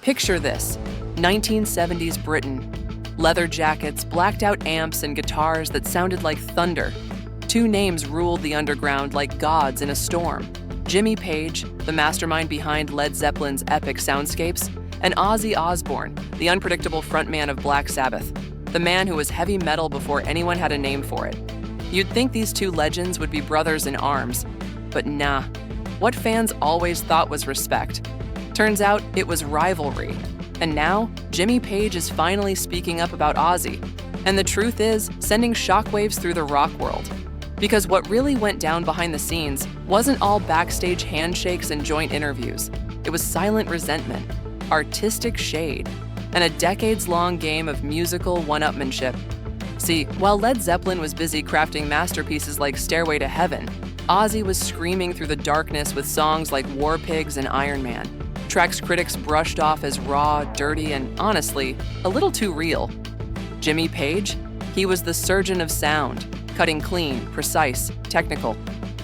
Picture this: 1970s Britain. Leather jackets, blacked-out amps, and guitars that sounded like thunder. Two names ruled the underground like gods in a storm: Jimmy Page, the mastermind behind Led Zeppelin's epic soundscapes, and Ozzy Osbourne, the unpredictable frontman of Black Sabbath, the man who was heavy metal before anyone had a name for it. You'd think these two legends would be brothers in arms, but nah. What fans always thought was respect turns out it was rivalry. And now, Jimmy Page is finally speaking up about Ozzy. And the truth is, sending shockwaves through the rock world. Because what really went down behind the scenes wasn't all backstage handshakes and joint interviews. It was silent resentment, artistic shade, and a decades-long game of musical one-upmanship. See, while Led Zeppelin was busy crafting masterpieces like Stairway to Heaven, Ozzy was screaming through the darkness with songs like War Pigs and Iron Man. Tracks critics brushed off as raw, dirty, and honestly, a little too real. Jimmy Page? He was the surgeon of sound, cutting clean, precise, technical.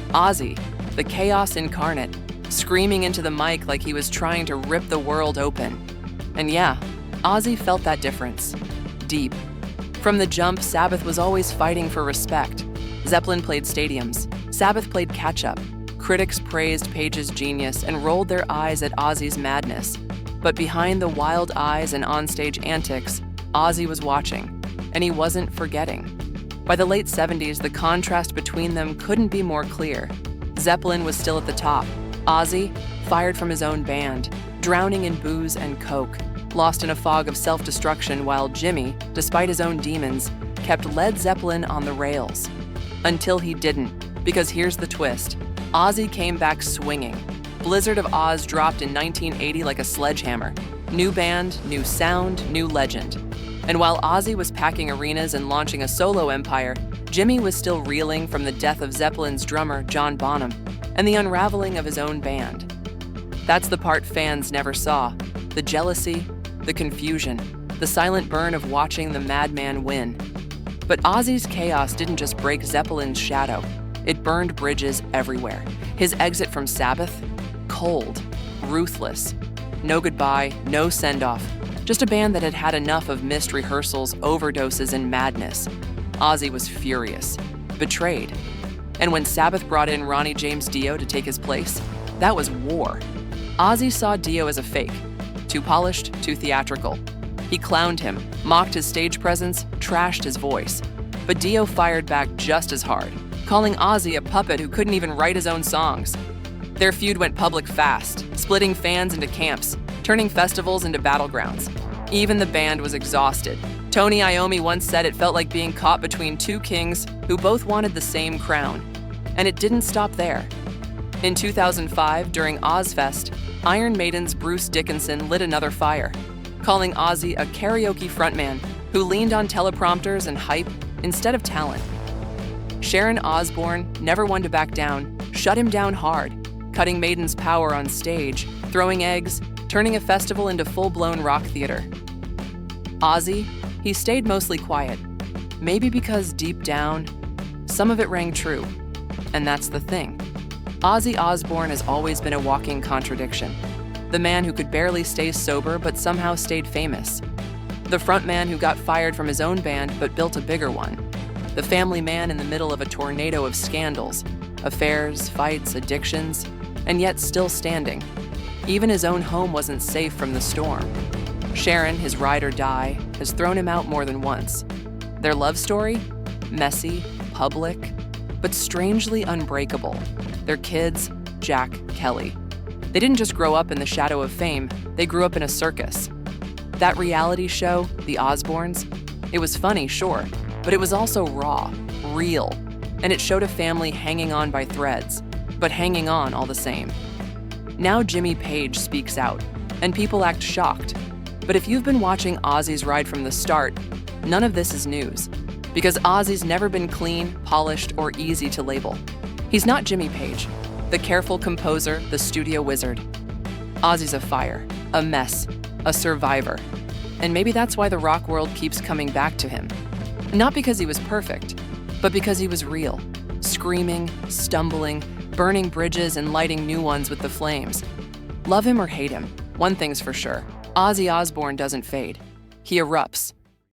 Ozzy, the chaos incarnate, screaming into the mic like he was trying to rip the world open. And yeah, Ozzy felt that difference. Deep. From the jump, Sabbath was always fighting for respect. Zeppelin played stadiums. Sabbath played catch-up. Critics praised Page's genius and rolled their eyes at Ozzy's madness. But behind the wild eyes and onstage antics, Ozzy was watching, and he wasn't forgetting. By the late 70s, the contrast between them couldn't be more clear. Zeppelin was still at the top. Ozzy, fired from his own band, drowning in booze and coke, lost in a fog of self-destruction, while Jimmy, despite his own demons, kept Led Zeppelin on the rails. Until he didn't, because here's the twist. Ozzy came back swinging. Blizzard of Oz dropped in 1980 like a sledgehammer. New band, new sound, new legend. And while Ozzy was packing arenas and launching a solo empire, Jimmy was still reeling from the death of Zeppelin's drummer, John Bonham, and the unraveling of his own band. That's the part fans never saw: the jealousy, the confusion, the silent burn of watching the madman win. But Ozzy's chaos didn't just break Zeppelin's shadow. It burned bridges everywhere. His exit from Sabbath? Cold, ruthless. No goodbye, no send-off. Just a band that had had enough of missed rehearsals, overdoses, and madness. Ozzy was furious, betrayed. And when Sabbath brought in Ronnie James Dio to take his place, that was war. Ozzy saw Dio as a fake. Too polished, too theatrical. He clowned him, mocked his stage presence, trashed his voice. But Dio fired back just as hard, calling Ozzy a puppet who couldn't even write his own songs. Their feud went public fast, splitting fans into camps, turning festivals into battlegrounds. Even the band was exhausted. Tony Iommi once said it felt like being caught between two kings who both wanted the same crown. And it didn't stop there. In 2005, during Ozfest, Iron Maiden's Bruce Dickinson lit another fire, calling Ozzy a karaoke frontman who leaned on teleprompters and hype instead of talent. Sharon Osbourne, never one to back down, shut him down hard, cutting Maiden's power on stage, throwing eggs, turning a festival into full-blown rock theater. Ozzy, he stayed mostly quiet, maybe because deep down, some of it rang true. And that's the thing. Ozzy Osbourne has always been a walking contradiction. The man who could barely stay sober but somehow stayed famous. The frontman who got fired from his own band but built a bigger one. The family man in the middle of a tornado of scandals, affairs, fights, addictions, and yet still standing. Even his own home wasn't safe from the storm. Sharon, his ride or die, has thrown him out more than once. Their love story? Messy, public, but strangely unbreakable. Their kids? Jack, Kelly. They didn't just grow up in the shadow of fame, they grew up in a circus. That reality show, The Osbournes, it was funny, sure, but it was also raw, real, and it showed a family hanging on by threads, but hanging on all the same. Now Jimmy Page speaks out, and people act shocked. But if you've been watching Ozzy's ride from the start, none of this is news, because Ozzy's never been clean, polished, or easy to label. He's not Jimmy Page, the careful composer, the studio wizard. Ozzy's a fire, a mess, a survivor. And maybe that's why the rock world keeps coming back to him. Not because he was perfect, but because he was real, screaming, stumbling, burning bridges and lighting new ones with the flames. Love him or hate him, one thing's for sure, Ozzy Osbourne doesn't fade. He erupts,